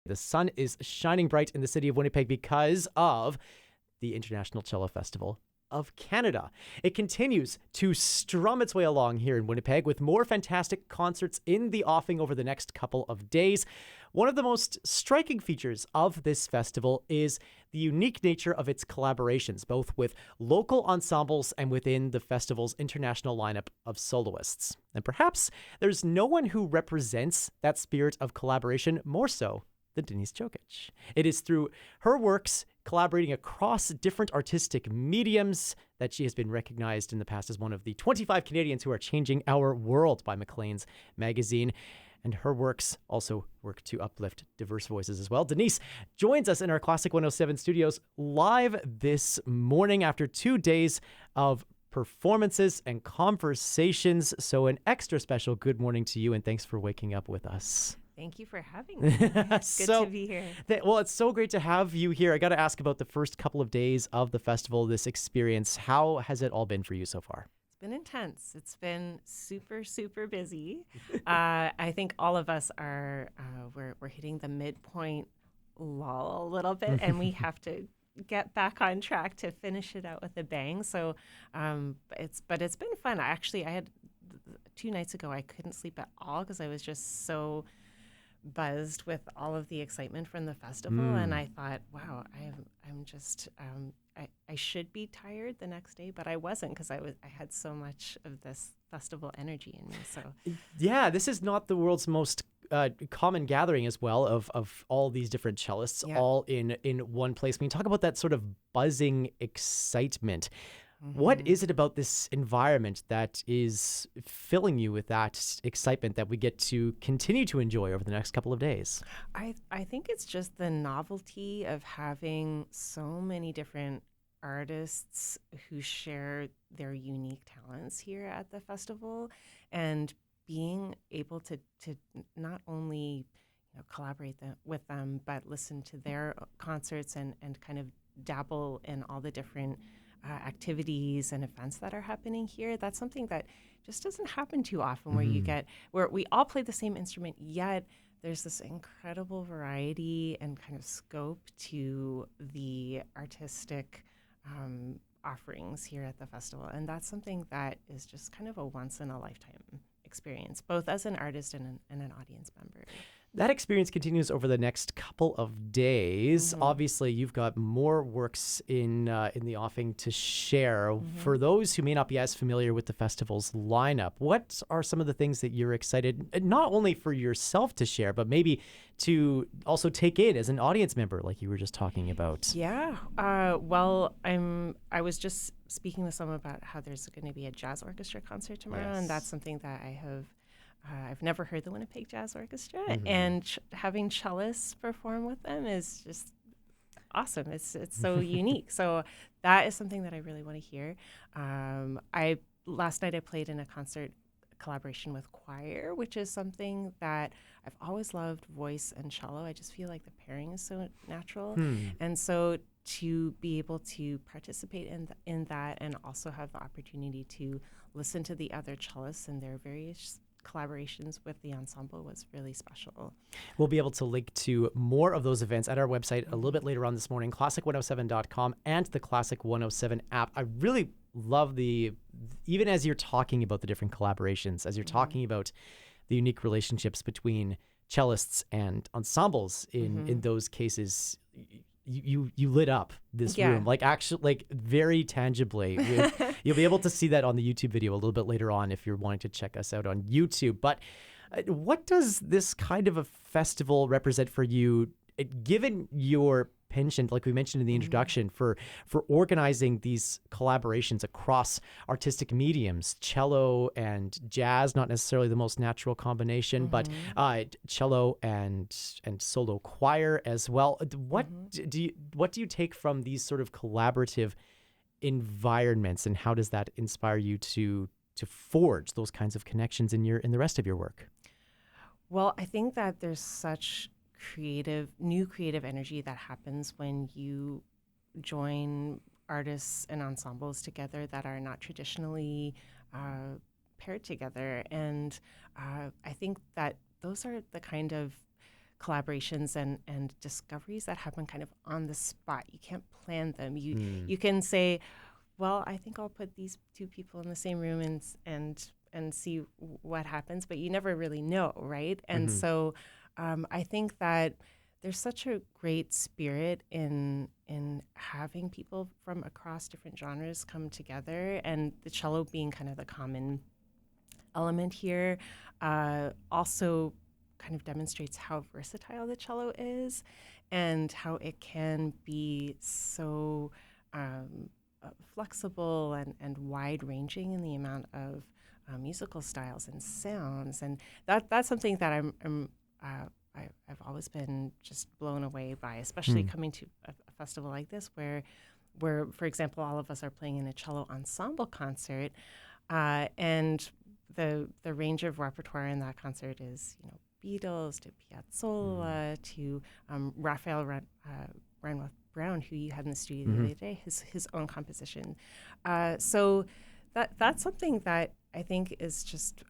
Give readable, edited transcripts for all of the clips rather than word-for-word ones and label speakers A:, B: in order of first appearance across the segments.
A: The sun is shining bright in the city of Winnipeg because of the International Cello Festival of Canada. It continues to strum its way along here in Winnipeg with more fantastic concerts in the offing over the next couple of days. One of the most striking features of this festival is the unique nature of its collaborations, both with local ensembles and within the festival's international lineup of soloists. And perhaps there's no one who represents that spirit of collaboration more so than Denise Djokic. It is through her works collaborating across different artistic mediums that she has been recognized in the past as one of the 25 Canadians who are changing our world by Maclean's magazine. And her works also work to uplift diverse voices as well. Denise joins us in our Classic 107 studios live this morning after 2 days of performances and conversations. So an extra special good morning to you, and thanks for waking up with us.
B: Thank you for having me. It's good to be here.
A: Well, it's so great to have you here. I got to ask about the first couple of days of the festival, this experience. How has it all been for you so far?
B: It's been intense. It's been super, super busy. I think all of us are, we're hitting the midpoint lull a little bit, and we have to get back on track to finish it out with a bang. So it's been fun. I had 2 nights ago, I couldn't sleep at all because I was just so buzzed with all of the excitement from the festival, and I thought, wow, I should be tired the next day, but I wasn't because I had so much of this festival energy in me. So
A: yeah, this is not the world's most common gathering as well of all these different cellists all in one place. When you talk about that sort of buzzing excitement, what is it about this environment that is filling you with that excitement that we get to continue to enjoy over the next couple of days?
B: I think it's just the novelty of having so many different artists who share their unique talents here at the festival, and being able to not only collaborate with them, but listen to their concerts and kind of dabble in all the different activities and events that are happening here. That's something that just doesn't happen too often, where we all play the same instrument, yet there's this incredible variety and kind of scope to the artistic offerings here at the festival. And that's something that is just kind of a once in a lifetime experience, both as an artist and an audience member.
A: That experience continues over the next couple of days. Obviously, you've got more works in the offing to share. For those who may not be as familiar with the festival's lineup, what are some of the things that you're excited, not only for yourself to share, but maybe to also take in as an audience member, like you were just talking about?
B: Yeah. Well, I was just speaking with someone about how there's going to be a jazz orchestra concert tomorrow, and that's something that I've never heard the Winnipeg Jazz Orchestra, and having cellists perform with them is just awesome. It's so unique. So that is something that I really want to hear. Last night I played in a concert collaboration with choir, which is something that I've always loved, voice and cello. I just feel like the pairing is so natural. And so to be able to participate in that and also have the opportunity to listen to the other cellists and their various collaborations with the ensemble was really special.
A: We'll be able to link to more of those events at our website a little bit later on this morning, classic107.com and the Classic 107 app. I really love even as you're talking about the different collaborations, as you're talking about the unique relationships between cellists and ensembles in those cases, you lit up this room, like very tangibly. You'll be able to see that on the YouTube video a little bit later on if you're wanting to check us out on YouTube. But what does this kind of a festival represent for you, given your penchant, like we mentioned in the introduction, for organizing these collaborations across artistic mediums, cello and jazz, not necessarily the most natural combination, but cello and solo choir as well. What do you take from these sort of collaborative environments, and how does that inspire you to forge those kinds of connections in the rest of your work?
B: Well, I think that there's such new creative energy that happens when you join artists and ensembles together that are not traditionally paired together. And I think that those are the kind of collaborations and discoveries that happen kind of on the spot. You can't plan them. You can say, well, I think I'll put these two people in the same room and see what happens, but you never really know, right? And so I think that there's such a great spirit in having people from across different genres come together, and the cello being kind of the common element here also kind of demonstrates how versatile the cello is and how it can be so flexible and wide-ranging in the amount of musical styles and sounds. And that's something that I've always been just blown away by, especially coming to a festival like this where, for example, all of us are playing in a cello ensemble concert, and the range of repertoire in that concert is, Beatles to Piazzolla to Raphael Ranworth Brown, who you had in the studio the other day, his own composition. So that's something that I think is just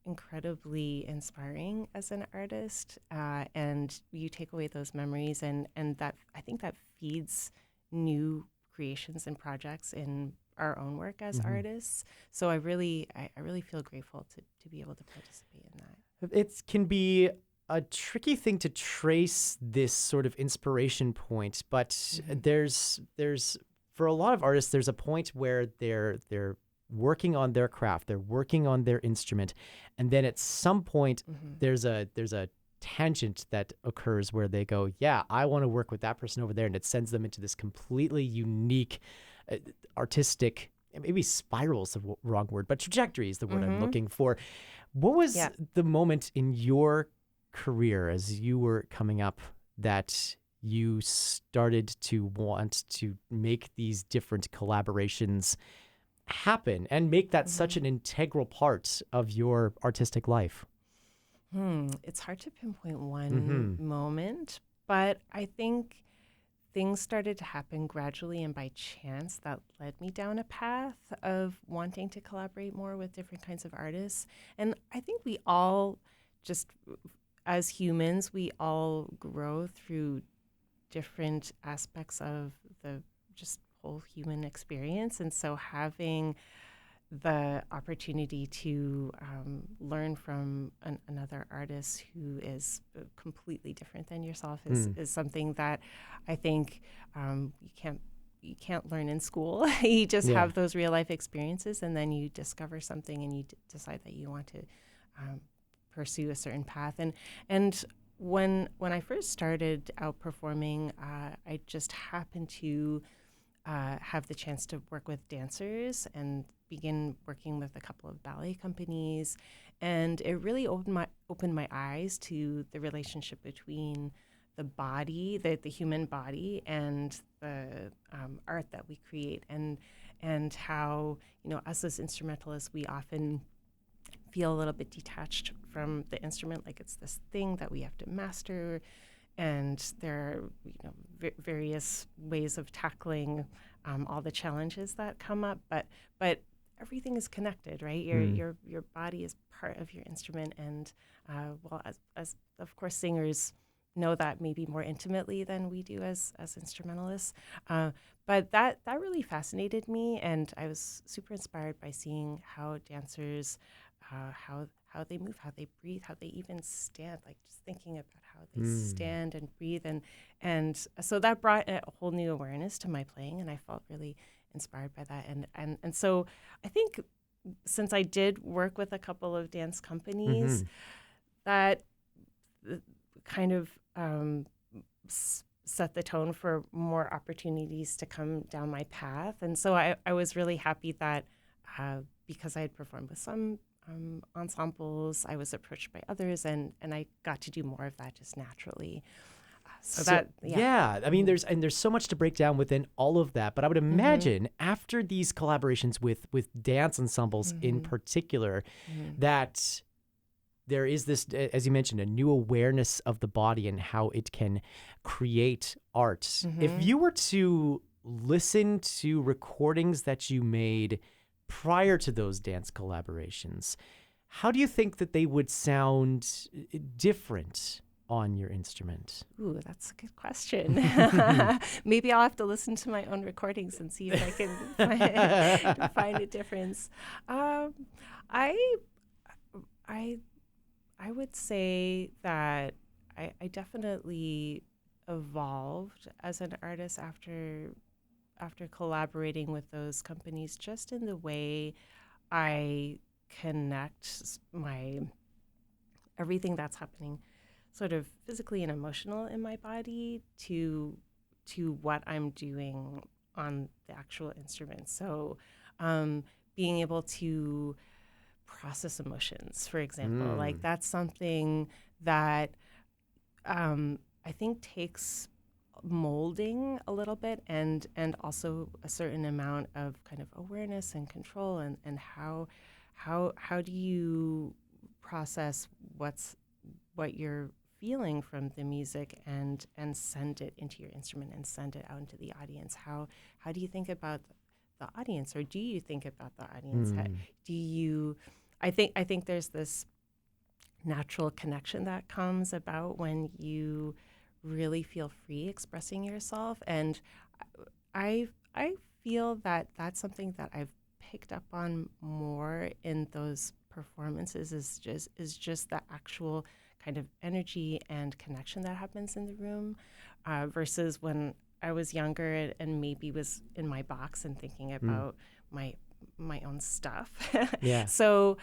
B: incredibly inspiring as an artist, and you take away those memories, and that I think that feeds new creations and projects in our own work as artists. So I really feel grateful to be able to participate in that.
A: It can be a tricky thing to trace this sort of inspiration point, but there's for a lot of artists, there's a point where they're working on their craft, they're working on their instrument, and then at some point there's a tangent that occurs where they go, yeah, I want to work with that person over there, and it sends them into this completely unique artistic, maybe spiral is the wrong word, but trajectory is the word I'm looking for. What was the moment in your career as you were coming up that you started to want to make these different collaborations happen and make that such an integral part of your artistic life?
B: It's hard to pinpoint one moment, but I think things started to happen gradually and by chance that led me down a path of wanting to collaborate more with different kinds of artists. And I think we all just, as humans, we all grow through different aspects of the just whole human experience. And so having the opportunity to learn from another artist who is completely different than yourself is something that I think you can't learn in school. You just have those real life experiences, and then you discover something, and you decide that you want to pursue a certain path. And when I first started out performing, I just happened to have the chance to work with dancers and begin working with a couple of ballet companies, and it really opened my eyes to the relationship between the body, the human body, and the art that we create, and how us as instrumentalists, we often feel a little bit detached from the instrument, like it's this thing that we have to master. And there are various ways of tackling all the challenges that come up, but everything is connected, right? Your body is part of your instrument, and as of course singers know that maybe more intimately than we do as instrumentalists. But that really fascinated me, and I was super inspired by seeing how dancers, how they move, how they breathe, how they even stand, like just thinking about how they stand and breathe. And so that brought a whole new awareness to my playing, and I felt really inspired by that. And so I think since I did work with a couple of dance companies, that kind of set the tone for more opportunities to come down my path. And so I was really happy that because I had performed with some ensembles, I was approached by others, and I got to do more of that just naturally.
A: I mean, there's so much to break down within all of that, but I would imagine after these collaborations with dance ensembles in particular, that there is this, as you mentioned, a new awareness of the body and how it can create art. If you were to listen to recordings that you made prior to those dance collaborations, how do you think that they would sound different on your instrument?
B: Ooh, that's a good question. Maybe I'll have to listen to my own recordings and see if I can find a difference. I I I would say that I definitely evolved as an artist after collaborating with those companies, just in the way I connect my everything that's happening sort of physically and emotional in my body to what I'm doing on the actual instrument. So being able to process emotions, for example, like that's something that I think takes molding a little bit and also a certain amount of kind of awareness and control and how do you process what you're feeling from the music and send it into your instrument and send it out into the audience. How do you think about the audience, or do you think about the audience? Do you I think there's this natural connection that comes about when you really feel free expressing yourself, and I feel that that's something that I've picked up on more in those performances is just the actual kind of energy and connection that happens in the room, versus when I was younger and maybe was in my box and thinking about my own stuff.
A: Yeah.
B: So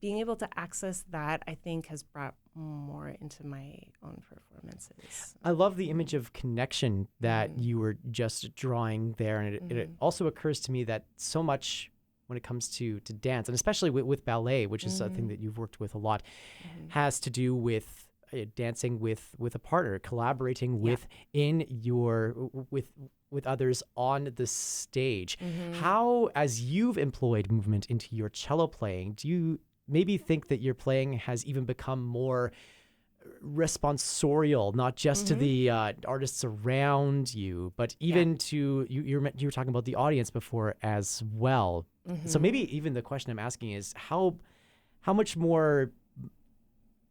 B: being able to access that, I think, has brought more into my own performances.
A: I love the image of connection that you were just drawing there. And it also occurs to me that so much when it comes to dance, and especially with ballet, which is something that you've worked with a lot, has to do with dancing with a partner, collaborating with others on the stage. How, as you've employed movement into your cello playing, do you maybe think that your playing has even become more responsorial, not just to the artists around you, but even to you were talking about the audience before as well. So maybe even the question I'm asking is how much more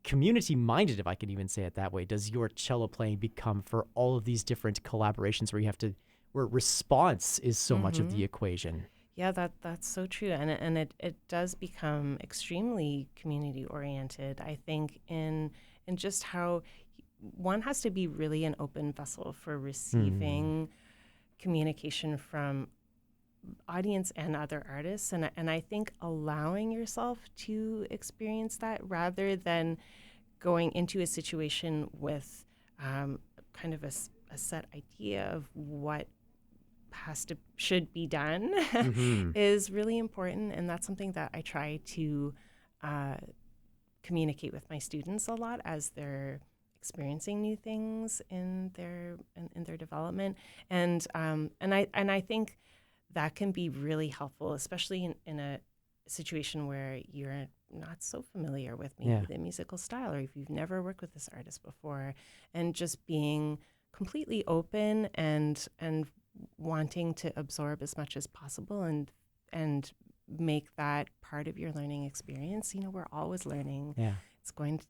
A: community minded, if I can even say it that way, does your cello playing become for all of these different collaborations where response is so much of the equation?
B: Yeah, that's so true, and it does become extremely community oriented. I think in just how one has to be really an open vessel for receiving communication from audience and other artists, and I think allowing yourself to experience that rather than going into a situation with kind of a set idea of what should be done is really important, and that's something that I try to communicate with my students a lot as they're experiencing new things in their development, and I think that can be really helpful, especially in a situation where you're not so familiar with maybe the musical style, or if you've never worked with this artist before, and just being completely open and wanting to absorb as much as possible and make that part of your learning experience. We're always learning.
A: Yeah.
B: It's going to,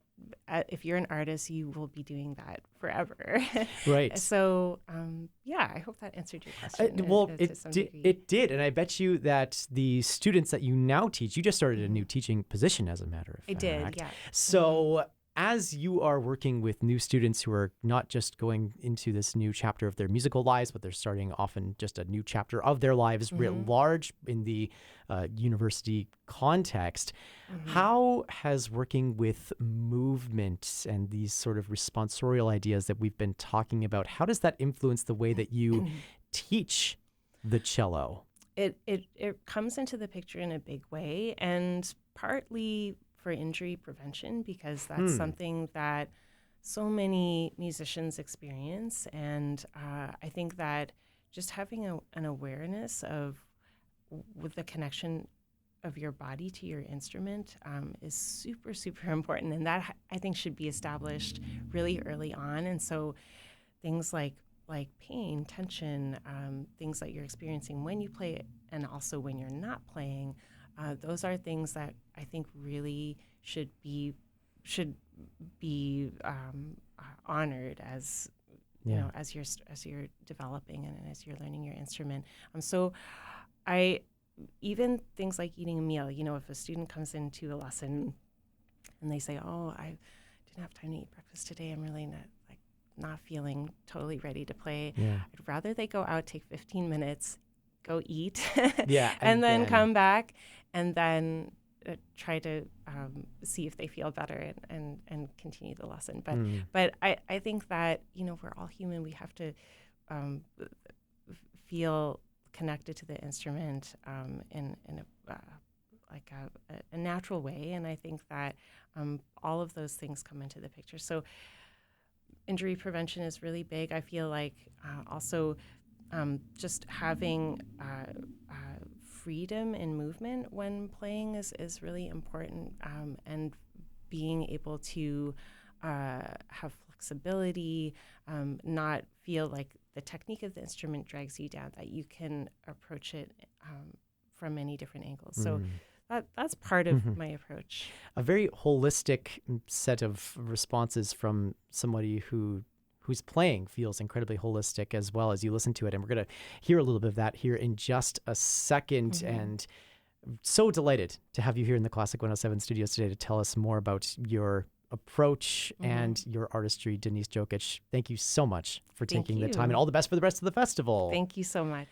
B: if you're an artist, you will be doing that forever.
A: Right.
B: So, I hope that answered your question.
A: Well,
B: to some degree.
A: It did. And I bet you that the students that you now teach, you just started a new teaching position, as a matter of fact.
B: I did, yeah.
A: So as you are working with new students who are not just going into this new chapter of their musical lives, but they're starting often just a new chapter of their lives writ large in the university context, how has working with movement and these sort of responsorial ideas that we've been talking about, how does that influence the way that you teach the cello?
B: It comes into the picture in a big way, and partly for injury prevention, because that's something that so many musicians experience. And I think that just having an awareness with the connection of your body to your instrument is super, super important. And that, I think, should be established really early on. And so things like pain, tension, things that you're experiencing when you play it and also when you're not playing, those are things that I think really should be honored as as you're developing and as you're learning your instrument. So I even things like eating a meal. If a student comes into a lesson and they say, "Oh, I didn't have time to eat breakfast today. I'm really not feeling totally ready to play."
A: Yeah.
B: I'd rather they go out, take 15 minutes, go eat,
A: Yeah,
B: and then come back, and then try to see if they feel better and continue the lesson. But I think that we're all human. We have to feel connected to the instrument in a natural way, and I think that all of those things come into the picture. So injury prevention is really big. I feel like also just having freedom in movement when playing is really important, and being able to have flexibility, not feel like the technique of the instrument drags you down, that you can approach it from many different angles. So that's part of my approach.
A: A very holistic set of responses from somebody whose playing feels incredibly holistic as well as you listen to it. And we're going to hear a little bit of that here in just a second. And so delighted to have you here in the Classic 107 studios today to tell us more about your approach and your artistry. Denise Djokic, thank you so much for taking the time, and all the best for the rest of the festival.
B: Thank you so much.